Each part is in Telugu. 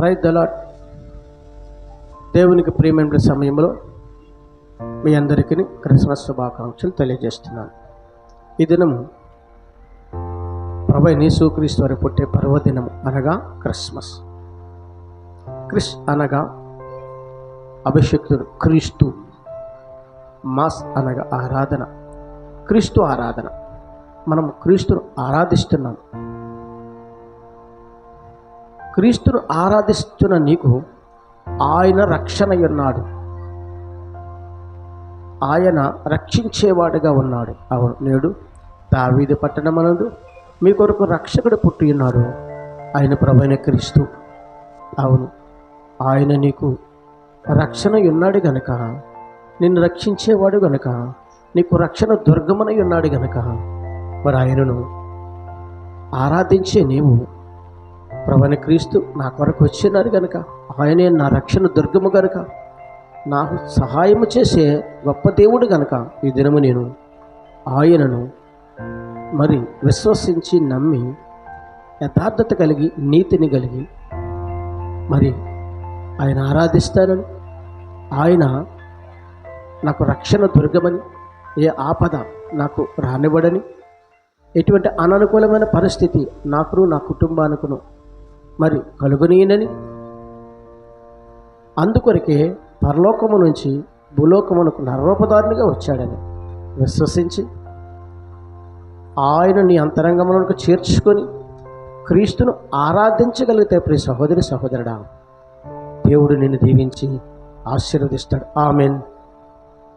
Praise the lord. దేవునికి ప్రియమైన సమయంలో మీ అందరికీ క్రిస్మస్ శుభాకాంక్షలు తెలియజేస్తున్నాను. ఈ దినము ప్రభువైన యేసుక్రీస్తు వారి పుట్టే పర్వదినం అనగా క్రిస్మస్. క్రిస్ అనగా అభిషేక్తుడు, క్రీస్తు. మాస్ అనగా ఆరాధన, క్రీస్తు ఆరాధన. మనం క్రీస్తును ఆరాధిస్తున్నాం. క్రీస్తును ఆరాధిస్తున్న నీకు ఆయన రక్షణ ఉన్నాడు, ఆయన రక్షించేవాడుగా ఉన్నాడు. అవును, నేడు దావీదు పట్టణమనందు మీ కొరకు రక్షకుడు పుట్టి ఉన్నాడు, ఆయన ప్రభువైన క్రీస్తు. అవును, ఆయన నీకు రక్షణ ఉన్నాడు గనుక, నిన్ను రక్షించేవాడు గనుక, నీకు రక్షణ దుర్గమనై ఉన్నాడు గనుక, మరి ఆయనను ఆరాధించే నీవు ప్రభువైన క్రీస్తు నా కొరకు వచ్చినారు గనుక, ఆయనే నా రక్షణ దుర్గము గనుక, నాకు సహాయము చేసే గొప్ప దేవుడు గనుక, ఈ దినము నేను ఆయనను మరి విశ్వసించి నమ్మి యథార్థత కలిగి నీతిని కలిగి మరి ఆయన ఆరాధిస్తానని, ఆయన నాకు రక్షణ దుర్గమని, ఏ ఆపద నాకు రానివ్వడని, ఎటువంటి అననుకూలమైన పరిస్థితి నాకును నా కుటుంబానికును మరి కలుగునీయనని, అందుకొరకే పరలోకము నుంచి భూలోకమునకు నరరూపధారునిగా వచ్చాడని విశ్వసించి ఆయన నీ అంతరంగములకు చేర్చుకొని క్రీస్తును ఆరాధించగలిగితే ప్రియ సహోదరి సహోదరుడా, దేవుడు నిన్ను దీవించి ఆశీర్వదిస్తాడు. ఆమేన్.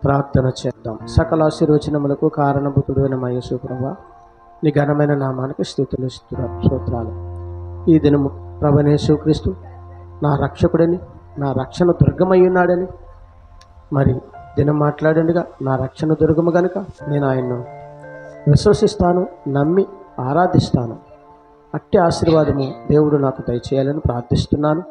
ప్రార్థన చేద్దాం. సకల ఆశీర్వచనములకు కారణభూతుడైన మా యేసు ప్రభువా, నీ ఘనమైన నామానికి స్తుతులు స్తోత్రాలు. ఈ దినము ప్రభువైన యేసుక్రీస్తు నా రక్షకుడని, నా రక్షణ దుర్గమై ఉన్నాడని మరి దినం మాట్లాడండిగా, నా రక్షణ దుర్గము కనుక నేను ఆయన్ను విశ్వసిస్తాను, నమ్మి ఆరాధిస్తాను. అట్టి ఆశీర్వాదము దేవుడు నాకు దయచేయాలని ప్రార్థిస్తున్నాను.